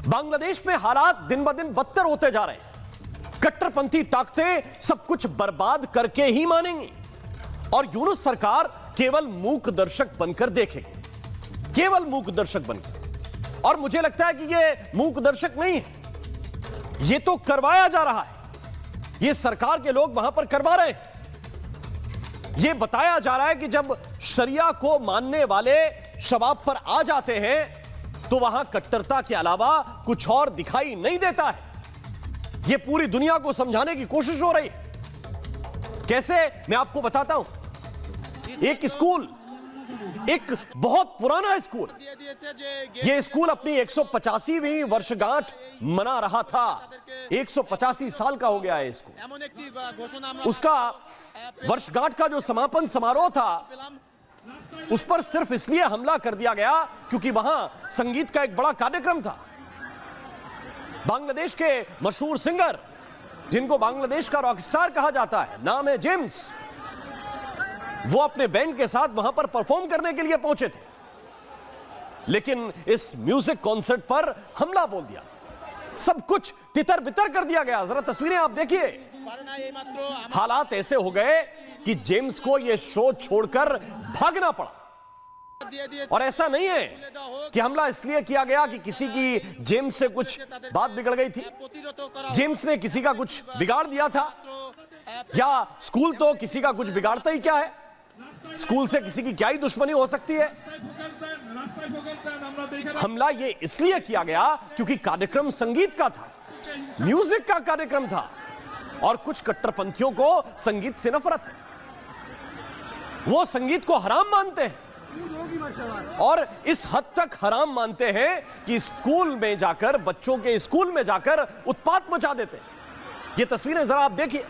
बांग्लादेश में हालात दिन ब दिन बदतर होते जा रहे हैं। कट्टरपंथी ताकतें सब कुछ बर्बाद करके ही मानेंगी और यूनुस सरकार केवल मूक दर्शक बनकर देखेगी, केवल मूक दर्शक बनकर। और मुझे लगता है कि यह मूक दर्शक नहीं है, यह तो करवाया जा रहा है। यह सरकार के लोग वहां पर करवा रहे हैं। यह बताया जा रहा है कि जब शरिया को मानने वाले शबाब पर आ जाते हैं तो वहां कट्टरता के अलावा कुछ और दिखाई नहीं देता है। यह पूरी दुनिया को समझाने की कोशिश हो रही है। कैसे, मैं आपको बताता हूं। एक स्कूल, एक बहुत पुराना स्कूल, यह स्कूल अपनी 185वीं वर्षगांठ मना रहा था। 185 साल का हो गया है स्कूल। उसका वर्षगांठ का जो समापन समारोह था उस पर सिर्फ इसलिए हमला कर दिया गया क्योंकि वहां संगीत का एक बड़ा कार्यक्रम था। बांग्लादेश के मशहूर सिंगर, जिनको बांग्लादेश का रॉकस्टार कहा जाता है, नाम है जेम्स, वो अपने बैंड के साथ वहां पर परफॉर्म करने के लिए पहुंचे थे, लेकिन इस म्यूजिक कॉन्सर्ट पर हमला बोल दिया। सब कुछ तितर बितर कर दिया गया। जरा तस्वीरें आप देखिए। हालात ऐसे हो गए कि जेम्स को यह शो छोड़कर भागना पड़ा। और ऐसा नहीं है कि हमला इसलिए किया गया कि किसी की जेम्स से कुछ बात बिगड़ गई थी, जेम्स ने किसी का कुछ बिगाड़ दिया था, या स्कूल तो किसी का कुछ बिगाड़ता ही क्या है, स्कूल से किसी की क्या ही दुश्मनी हो सकती है। हमला ये इसलिए किया गया क्योंकि कार्यक्रम संगीत का था, म्यूजिक का कार्यक्रम था, और कुछ कट्टरपंथियों को संगीत से नफरत है। वो संगीत को हराम मानते हैं और इस हद तक हराम मानते हैं कि स्कूल में जाकर, बच्चों के स्कूल में जाकर उत्पात मचा देते हैं। ये तस्वीरें जरा आप देखिए।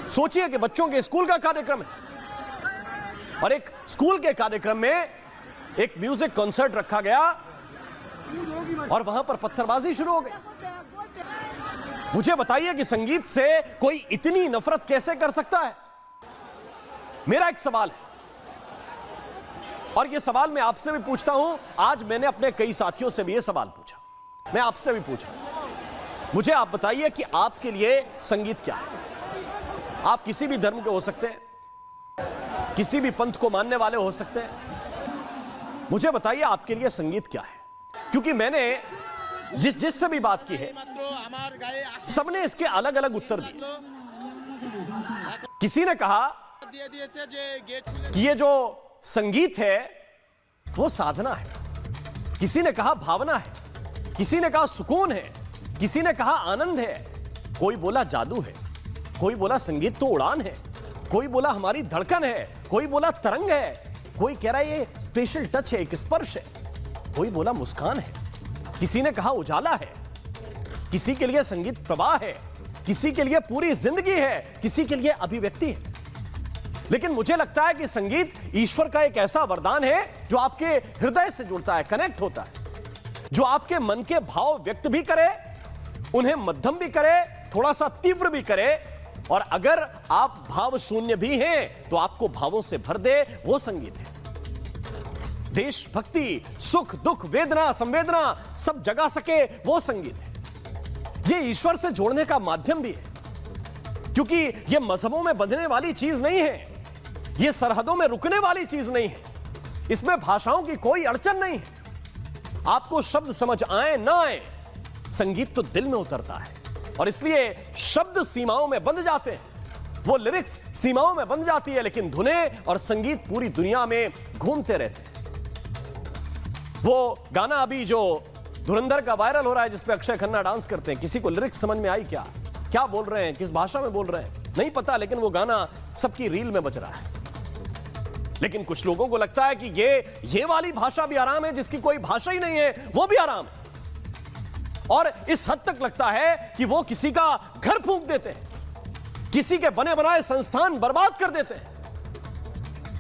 सोचिए कि बच्चों के स्कूल का कार्यक्रम है और एक स्कूल के कार्यक्रम में एक म्यूजिक कॉन्सर्ट रखा गया और वहां पर पत्थरबाजी शुरू हो गई। मुझे बताइए कि संगीत से कोई इतनी नफरत कैसे कर सकता है? मेरा एक सवाल है और यह सवाल मैं आपसे भी पूछता हूं। आज मैंने अपने कई साथियों से भी यह सवाल पूछा, मैं आपसे भी पूछा। मुझे आप बताइए कि आपके लिए संगीत क्या है? आप किसी भी धर्म के हो सकते हैं, किसी भी पंथ को मानने वाले हो सकते हैं। मुझे बताइए आपके लिए संगीत क्या है? क्योंकि मैंने जिससे भी बात की है, सबने इसके अलग अलग उत्तर दिए। किसी ने कहा कि ये जो संगीत है वो साधना है, किसी ने कहा भावना है, किसी ने कहा सुकून है, किसी ने कहा आनंद है, कोई बोला जादू है, कोई बोला संगीत तो उड़ान है, कोई बोला हमारी धड़कन है, कोई बोला तरंग है, कोई कह रहा है ये स्पेशल टच है, एक स्पर्श है, कोई बोला मुस्कान है, किसी ने कहा उजाला है, किसी के लिए संगीत प्रवाह है, किसी के लिए पूरी जिंदगी है, किसी के लिए अभिव्यक्ति है। लेकिन मुझे लगता है कि संगीत ईश्वर का एक ऐसा वरदान है जो आपके हृदय से जुड़ता है, कनेक्ट होता है, जो आपके मन के भाव व्यक्त भी करे, उन्हें मध्यम भी करे, थोड़ा सा तीव्र भी करे, और अगर आप भाव शून्य भी हैं तो आपको भावों से भर दे, वो संगीत है। देशभक्ति, सुख दुख, वेदना संवेदना सब जगा सके, वो संगीत है। यह ईश्वर से जोड़ने का माध्यम भी है, क्योंकि यह मजहबों में बंधने वाली चीज नहीं है, यह सरहदों में रुकने वाली चीज नहीं है, इसमें भाषाओं की कोई अड़चन नहीं है। आपको शब्द समझ आए ना आए, संगीत तो दिल में उतरता है, और इसलिए शब्द सीमाओं में बंध जाते हैं, वो लिरिक्स सीमाओं में बंध जाती है, लेकिन धुनें और संगीत पूरी दुनिया में घूमते रहते हैं। वो गाना अभी जो धुरंधर का वायरल हो रहा है, जिसपे अक्षय खन्ना डांस करते हैं, किसी को लिरिक्स समझ में आई क्या? क्या बोल रहे हैं, किस भाषा में बोल रहे हैं, नहीं पता, लेकिन वो गाना सबकी रील में बज रहा है। लेकिन कुछ लोगों को लगता है कि ये वाली भाषा भी आराम है, जिसकी कोई भाषा ही नहीं है वो भी आराम है, और इस हद तक लगता है कि वो किसी का घर फूंक देते हैं, किसी के बने बनाए संस्थान बर्बाद कर देते हैं।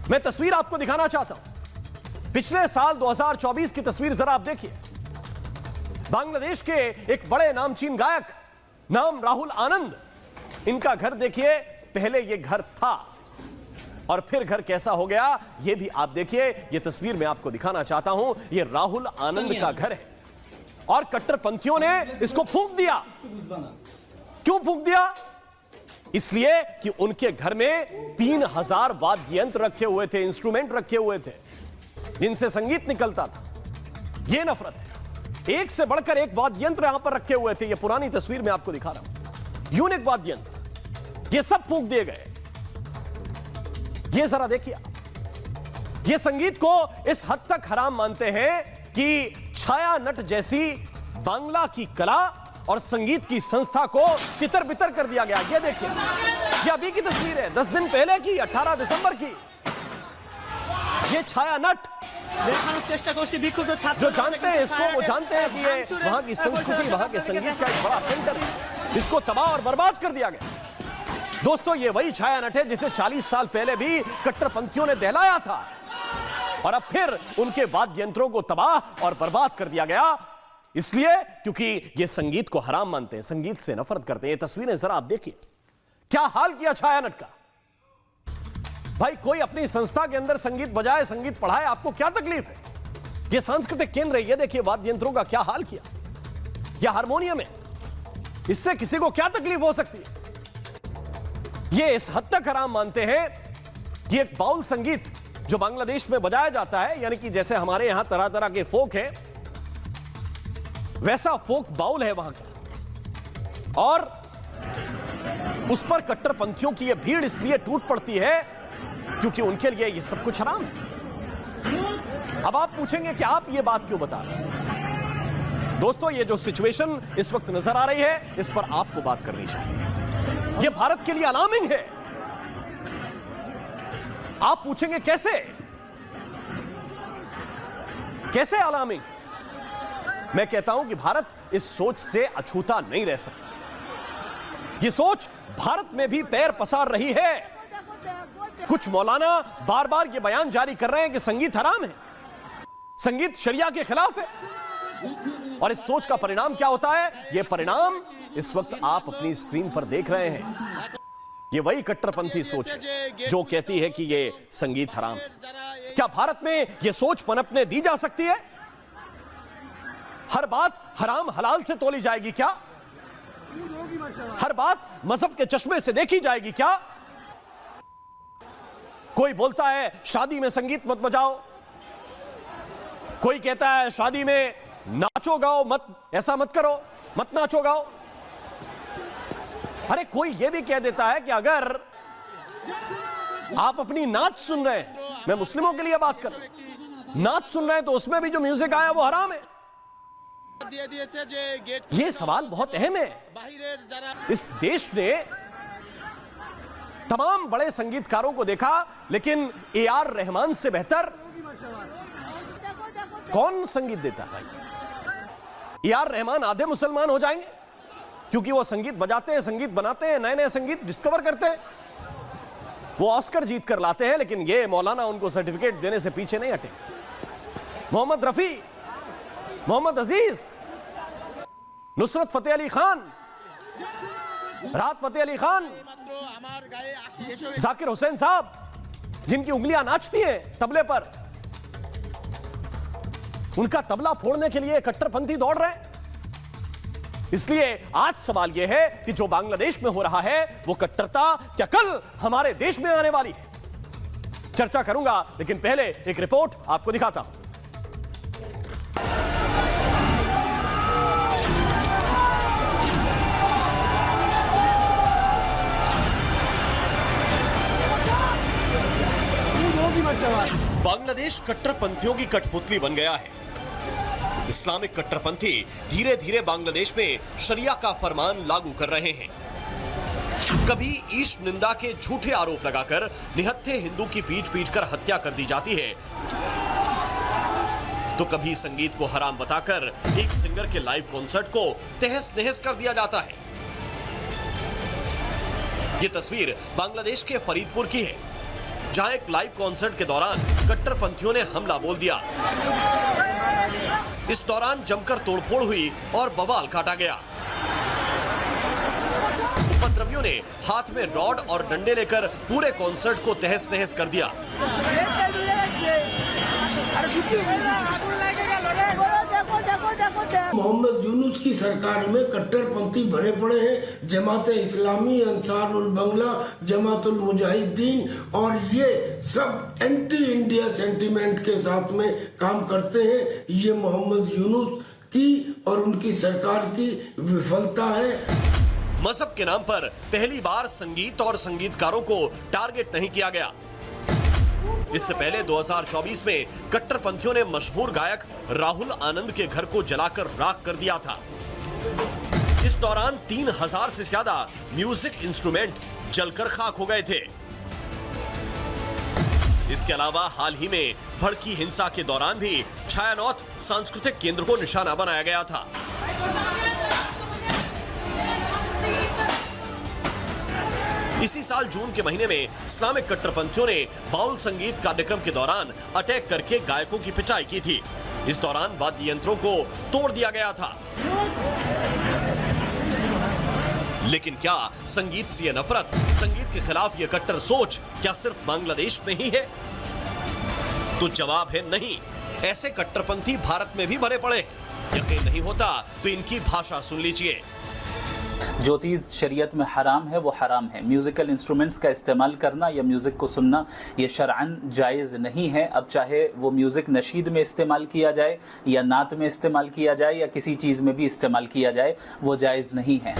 मैं तस्वीर आपको दिखाना चाहता हूं, पिछले साल 2024 की तस्वीर जरा आप देखिए। बांग्लादेश के एक बड़े नामचीन गायक, नाम राहुल आनंद, इनका घर देखिए। पहले ये घर था और फिर घर कैसा हो गया ये भी आप देखिए। ये तस्वीर मैं आपको दिखाना चाहता हूं, ये राहुल आनंद का घर है। और कट्टरपंथियों ने इसको फूंक दिया। क्यों फूंक दिया? इसलिए कि उनके घर में 3000 वाद्य यंत्र रखे हुए थे, इंस्ट्रूमेंट रखे हुए थे जिनसे संगीत निकलता था। यह नफरत है। एक से बढ़कर एक वाद्य यंत्र यहां पर रखे हुए थे। यह पुरानी तस्वीर में आपको दिखा रहा हूं, यूनिक वाद्य यंत्र, ये सब फूंक दिए गए। ये जरा देखिए, ये संगीत को इस हद तक हराम मानते हैं कि छाया नट जैसी बांग्ला की कला और संगीत की संस्था को तितर बितर कर दिया गया। ये देखिए, ये अभी की तस्वीर है, 10 दिन पहले की, 18 दिसंबर की। ये छाया नट जो जानते हैं इसको, वो जानते हैं कि ये वहां की संस्कृति, वहां के संगीत का एक बड़ा सेंटर है। इसको तबाह और बर्बाद कर दिया गया। दोस्तों, ये वही छाया नट है जिसे 40 साल पहले भी कट्टरपंथियों ने दहलाया था और अब फिर उनके वाद्य यंत्रों को तबाह और बर्बाद कर दिया गया। इसलिए क्योंकि ये संगीत को हराम मानते हैं, संगीत से नफरत करते हैं। ये तस्वीरें जरा आप देखिए, क्या हाल किया छाया नट का। भाई, कोई अपनी संस्था के अंदर संगीत बजाए, संगीत पढ़ाए, आपको क्या तकलीफ है? ये सांस्कृतिक केंद्र है। ये देखिए वाद्य यंत्रों का क्या हाल किया। यह हारमोनियम है, इससे किसी को क्या तकलीफ हो सकती है? ये इस हद तक हराम मानते हैं कि एक बाउल संगीत जो बांग्लादेश में बजाया जाता है, यानी कि जैसे हमारे यहां तरह तरह के फोक हैं, वैसा फोक बाउल है वहां का, और उस पर कट्टरपंथियों की यह भीड़ इसलिए टूट पड़ती है क्योंकि उनके लिए यह सब कुछ हराम है। अब आप पूछेंगे कि आप यह बात क्यों बता रहे हैं? दोस्तों, ये जो सिचुएशन इस वक्त नजर आ रही है, इस पर आपको बात करनी चाहिए। यह भारत के लिए अलार्मिंग है। आप पूछेंगे कैसे? कैसे अलार्मिंग? मैं कहता हूं कि भारत इस सोच से अछूता नहीं रह सकता। यह सोच भारत में भी पैर पसार रही है। कुछ मौलाना बार बार यह बयान जारी कर रहे हैं कि संगीत हराम है, संगीत शरिया के खिलाफ है, और इस सोच का परिणाम क्या होता है? यह परिणाम इस वक्त आप अपनी स्क्रीन पर देख रहे हैं। ये वही कट्टरपंथी सोच है जो कहती है कि यह संगीत हराम है। क्या भारत में यह सोच पनपने दी जा सकती है? हर बात हराम हलाल से तोली जाएगी क्या? हर बात मजहब के चश्मे से देखी जाएगी क्या? कोई बोलता है शादी में संगीत मत बजाओ, कोई कहता है शादी में नाचो गाओ मत, ऐसा मत करो, मत नाचो गाओ। अरे कोई यह भी कह देता है कि अगर आप अपनी नाच सुन रहे हैं, मैं मुस्लिमों के लिए बात कर रहा हूं, नाच सुन रहे हैं तो उसमें भी जो म्यूजिक आया वो हराम है। यह सवाल बहुत अहम है। इस देश ने तमाम बड़े संगीतकारों को देखा, लेकिन AR रहमान से बेहतर कौन संगीत देता है? AR रहमान आधे मुसलमान हो जाएंगे क्योंकि वो संगीत बजाते हैं, संगीत बनाते हैं, नए नए संगीत डिस्कवर करते हैं, वो ऑस्कर जीत कर लाते हैं, लेकिन ये मौलाना उनको सर्टिफिकेट देने से पीछे नहीं हटे। मोहम्मद रफी, मोहम्मद अजीज, नुसरत फतेह अली खान, राहत फतेह अली खान, जाकिर हुसैन साहब, जिनकी उंगलियां नाचती हैं तबले पर, उनका तबला फोड़ने के लिए कट्टरपंथी दौड़ रहे हैं। इसलिए आज सवाल यह है कि जो बांग्लादेश में हो रहा है वो कट्टरता क्या कल हमारे देश में आने वाली है? चर्चा करूंगा, लेकिन पहले एक रिपोर्ट आपको दिखाता हूं। बांग्लादेश कट्टरपंथियों की कठपुतली बन गया है। इस्लामिक कट्टरपंथी धीरे धीरे बांग्लादेश में शरिया का फरमान लागू कर रहे हैं। कभी ईश निंदा के झूठे आरोप लगाकर निहत्थे हिंदू की पीट पीट कर हत्या कर दी जाती है, तो कभी संगीत को हराम बताकर एक सिंगर के लाइव कॉन्सर्ट को तहस नहस कर दिया जाता है। ये तस्वीर बांग्लादेश के फरीदपुर की है, जहां एक लाइव कॉन्सर्ट के दौरान कट्टरपंथियों ने हमला बोल दिया। इस दौरान जमकर तोड़फोड़ हुई और बवाल काटा गया। उपद्रवियों ने हाथ में रॉड और डंडे लेकर पूरे कॉन्सर्ट को तहस नहस कर दिया। मोहम्मद यूनुस की सरकार में कट्टरपंथी भरे पड़े हैं। जमात इस्लामी, अंसारुल बंगला, जमातुल मुजाहिदीन, और ये सब एंटी इंडिया सेंटीमेंट के साथ में काम करते हैं। ये मोहम्मद यूनुस की और उनकी सरकार की विफलता है। मजहब के नाम पर पहली बार संगीत और संगीतकारों को टारगेट नहीं किया गया। इससे पहले 2024 में कट्टरपंथियों ने मशहूर गायक राहुल आनंद के घर को जलाकर राख कर दिया था। इस दौरान 3000 से ज्यादा म्यूजिक इंस्ट्रूमेंट जलकर खाक हो गए थे। इसके अलावा हाल ही में भड़की हिंसा के दौरान भी छायानौत सांस्कृतिक केंद्र को निशाना बनाया गया था। इसी साल जून के महीने में इस्लामिक कट्टरपंथियों ने बाउल संगीत कार्यक्रम के दौरान अटैक करके गायकों की पिटाई की थी। इस दौरान वाद्य यंत्रों को तोड़ दिया गया था। लेकिन क्या संगीत से यह नफरत, संगीत के खिलाफ यह कट्टर सोच क्या सिर्फ बांग्लादेश में ही है? तो जवाब है नहीं। ऐसे कट्टरपंथी भारत में भी भरे पड़े। यकीन नहीं होता तो इनकी भाषा सुन लीजिए। जो चीज़ शरीयत में हराम है वो हराम है। म्यूज़िकल इंस्ट्रूमेंट्स का इस्तेमाल करना या म्यूज़िक को सुनना ये शरअन जायज़ नहीं है। अब चाहे वो म्यूज़िक नशीद में इस्तेमाल किया जाए या नात में इस्तेमाल किया जाए या किसी चीज़ में भी इस्तेमाल किया जाए, वो जायज़ नहीं है।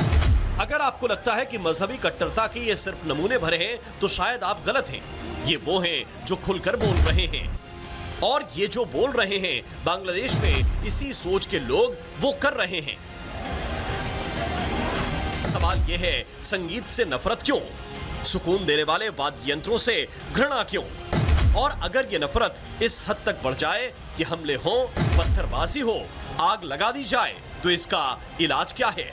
अगर आपको लगता है कि मजहबी कट्टरता के ये सिर्फ नमूने भरे हैं तो शायद आप गलत हैं। ये वो हैं जो खुलकर बोल रहे हैं, और ये जो बोल रहे हैं बांग्लादेश में इसी सोच के लोग वो कर रहे हैं। सवाल यह है, संगीत से नफरत क्यों? सुकून देने वाले वाद्य यंत्रों से घृणा क्यों? और अगर ये नफरत इस हद तक बढ़ जाए कि हमले हों, पत्थरबाजी हो, आग लगा दी जाए, तो इसका इलाज क्या है?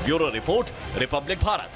Bureau report, Republic Bharat.